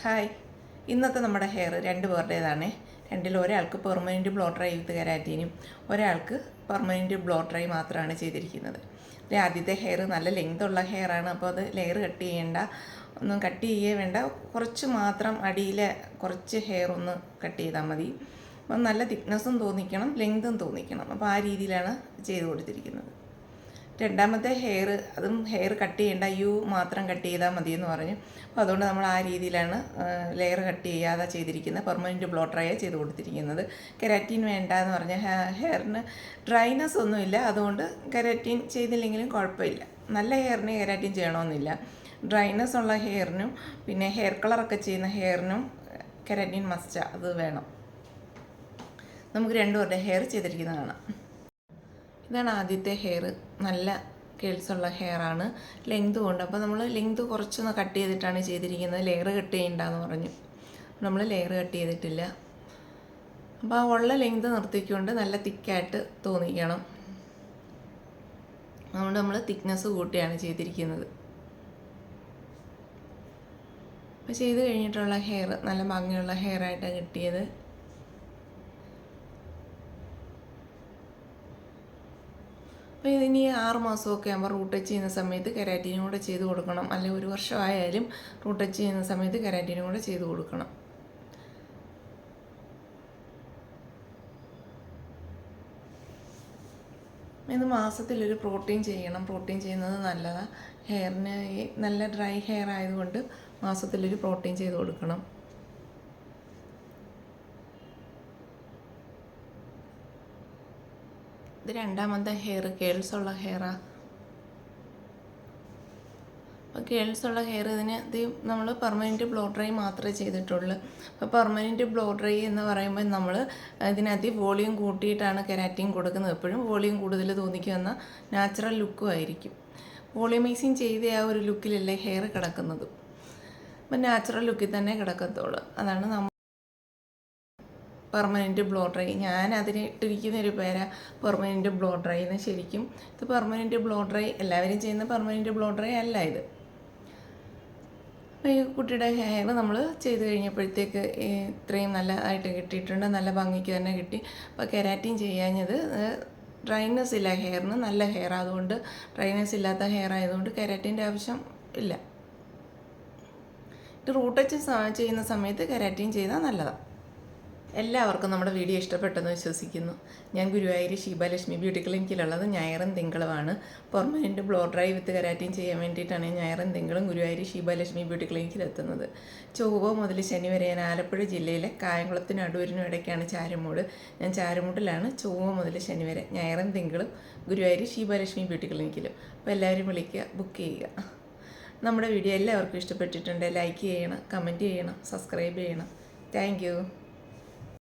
Hi, ഇന്നത്തെ നമ്മുടെ hair രണ്ട് പേരുടേതാണേ. രണ്ടിൽ ഒരാൾക്ക് പെർമനൻറ്റ് ബ്ലോ ഡ്രൈ വിത്ത് കെരാറ്റിനും ഒരാൾക്ക് പെർമനൻറ്റ് ബ്ലോ ഡ്രൈ മാത്രമാണ് ചെയ്തിരിക്കുന്നത്. ആദ്യത്തെ ഹെയർ നല്ല ലെങ്തുള്ള ഹെയറാണ്, അപ്പോൾ അത് ലെയർ കട്ട് ചെയ്യേണ്ട, ഒന്നും കട്ട് ചെയ്യേ വേണ്ട, കുറച്ച് മാത്രം അടിയിലെ കുറച്ച് ഹെയർ ഒന്ന് കട്ട് ചെയ്താൽ മതി. അപ്പം നല്ല തിക്നെസ്സും തോന്നിക്കണം, ലെങ്തും തോന്നിക്കണം. അപ്പോൾ ആ രീതിയിലാണ് ചെയ്ത് കൊടുത്തിരിക്കുന്നത്. രണ്ടാമത്തെ അതും ഹെയർ കട്ട് ചെയ്യേണ്ട, മാത്രം കട്ട് ചെയ്താൽ മതി എന്ന് പറഞ്ഞു. അപ്പോൾ അതുകൊണ്ട് നമ്മൾ ആ രീതിയിലാണ് ലെയർ കട്ട് ചെയ്യാതെ ചെയ്തിരിക്കുന്നത്. പെർമനൻറ്റ് ബ്ലോ ഡ്രൈയാണ് ചെയ്ത് കൊടുത്തിരിക്കുന്നത്. കെരാറ്റിൻ വേണ്ട എന്ന് പറഞ്ഞാൽ ഹെയറിന് ഡ്രൈനെസ് ഒന്നുമില്ല, അതുകൊണ്ട് കെരാറ്റിൻ ചെയ്തില്ലെങ്കിലും കുഴപ്പമില്ല. നല്ല ഹെയറിന് കെരാറ്റിൻ ചെയ്യണമെന്നില്ല. ഡ്രൈനെസ് ഉള്ള ഹെയറിനും പിന്നെ ഹെയർ കളറൊക്കെ ചെയ്യുന്ന ഹെയറിനും കെരാറ്റിൻ മസ്റ്റാണ്, അത് വേണം. നമുക്ക് രണ്ടുപേരുടെ ഹെയർ ചെയ്തിരിക്കുന്നത് കാണാം. ഇതാണ് ആദ്യത്തെ ഹെയർ. നല്ല കേൾസുള്ള ഹെയറാണ്, ലെങ്ത് കൊണ്ട്. അപ്പോൾ നമ്മൾ ലെങ്ത് കുറച്ചൊന്ന് കട്ട് ചെയ്തിട്ടാണ് ചെയ്തിരിക്കുന്നത്. ലെയർ കട്ട് ചെയ്യണ്ടെന്ന് പറഞ്ഞു, നമ്മൾ ലെയർ കട്ട് ചെയ്തിട്ടില്ല. അപ്പോൾ ആ ഉള്ള ലെങ്ത് നിർത്തിക്കൊണ്ട് നല്ല തിക്കായിട്ട് തോന്നിക്കണം. അതുകൊണ്ട് നമ്മൾ തിക്നെസ് കൂട്ടിയാണ് ചെയ്തിരിക്കുന്നത്. അപ്പോൾ ചെയ്ത് കഴിഞ്ഞിട്ടുള്ള ഹെയർ നല്ല ഭംഗിയുള്ള ഹെയറായിട്ടാണ് കിട്ടിയത്. അപ്പോൾ ഇതിനി 6 മാസമൊക്കെ ആകുമ്പോൾ റൂട്ട് ടച്ച് ചെയ്യുന്ന സമയത്ത് കെരാറ്റിനും കൂടെ ചെയ്ത് കൊടുക്കണം. അല്ലെങ്കിൽ 1 വർഷമായാലും റൂട്ട് ടച്ച് ചെയ്യുന്ന സമയത്ത് കെരാറ്റിനും കൂടെ ചെയ്ത് കൊടുക്കണം. ഇത് മാസത്തിലൊരു പ്രോട്ടീൻ ചെയ്യണം. പ്രോട്ടീൻ ചെയ്യുന്നത് നല്ലതാണ്. ഹെയറിന് നല്ല ഡ്രൈ ഹെയർ ആയതുകൊണ്ട് മാസത്തിലൊരു പ്രോട്ടീൻ ചെയ്ത് കൊടുക്കണം. ഇത് രണ്ടാമത്തെ ഹെയർ കേൾസുള്ള ഹെയറാണ്. അപ്പോൾ കേൾസുള്ള ഹെയർ ഇത് നമ്മൾ പെർമനൻറ്റ് ബ്ലോ ഡ്രൈ മാത്രമേ ചെയ്തിട്ടുള്ളൂ. അപ്പോൾ പെർമനൻറ്റ് ബ്ലോ ഡ്രൈ എന്ന് പറയുമ്പോൾ നമ്മൾ ഇതിനകത്ത് വോളിയം കൂട്ടിയിട്ടാണ് കെരാറ്റിൻ കൊടുക്കുന്നത്. എപ്പോഴും വോളിയം കൂടുതൽ തോന്നിക്കുന്ന നാച്ചുറൽ ലുക്കും ആയിരിക്കും. വോളിയമൈസിങ് ചെയ്ത ആ ഒരു ലുക്കിലല്ലേ ഹെയർ കിടക്കുന്നത്. അപ്പം നാച്ചുറൽ ലുക്കിൽ തന്നെ കിടക്കത്തുള്ളൂ. അതാണ് നമ്മൾ പെർമനൻറ്റ് ബ്ലോ ഡ്രൈ. ഞാൻ അതിന് ഇട്ടിരിക്കുന്നൊരു പേരാ പെർമനൻറ്റ് ബ്ലോ ഡ്രൈ എന്ന്. ശരിക്കും ഇത് പെർമനൻറ്റ് ബ്ലോ ഡ്രൈ എല്ലാവരും ചെയ്യുന്ന പെർമനൻറ്റ് ബ്ലോ ഡ്രൈ അല്ല ഇത്. അപ്പോൾ ഈ കുട്ടിയുടെ ഹെയർ നമ്മൾ ചെയ്ത് കഴിഞ്ഞപ്പോഴത്തേക്ക് ഇത്രയും നല്ലതായിട്ട് കിട്ടിയിട്ടുണ്ട്. നല്ല ഭംഗിക്ക് തന്നെ കിട്ടി. അപ്പോൾ കെരാറ്റിൻ ചെയ്യാഞ്ഞത് ഡ്രൈനെസ് ഇല്ല ഹെയറിന്. നല്ല ഹെയർ അതുകൊണ്ട്, ഡ്രൈനെസ് ഇല്ലാത്ത ഹെയർ ആയതുകൊണ്ട് കെരാറ്റിൻ്റെ ആവശ്യം ഇല്ല. ഇത് റൂട്ട് ടച്ച് ചെയ്യുന്ന സമയത്ത് കെരാറ്റിൻ ചെയ്താൽ നല്ലതാണ്. എല്ലാവർക്കും നമ്മുടെ വീഡിയോ ഇഷ്ടപ്പെട്ടെന്ന് വിശ്വസിക്കുന്നു. ഞാൻ ഗുരുവായൂർ ഷീബാലക്ഷ്മി ബ്യൂട്ടി ക്ലിനിക്കിലുള്ളത് ഞായറും തിങ്കളുമാണ്. പെർമനൻറ്റ് ബ്ലോ ഡ്രൈ വിത്ത് കെരാറ്റിൻ ചെയ്യാൻ വേണ്ടിയിട്ടാണ് ഞായറും തിങ്കളും ഗുരുവായൂർ ഷീബാലക്ഷ്മി ബ്യൂട്ടി ക്ലിനിക്കിലെത്തുന്നത്. ചൊവ്വ മുതൽ ശനി വരെ ഞാൻ ആലപ്പുഴ ജില്ലയിലെ കായംകുളത്തിനും അടൂരിനും ഇടയ്ക്കാണ് ചാരുമൂട്. ഞാൻ ചാരുമൂട്ടിലാണ് ചൊവ്വ മുതൽ ശനി വരെ, ഞായറും തിങ്കളും ഗുരുവായൂർ ഷീബാലക്ഷ്മി ബ്യൂട്ടി ക്ലിനിക്കിലും. അപ്പോൾ എല്ലാവരും വിളിക്കുക, ബുക്ക് ചെയ്യുക. നമ്മുടെ വീഡിയോ എല്ലാവർക്കും ഇഷ്ടപ്പെട്ടിട്ടുണ്ട്. ലൈക്ക് ചെയ്യണം, കമൻറ്റ് ചെയ്യണം, സബ്സ്ക്രൈബ് ചെയ്യണം. Thank you.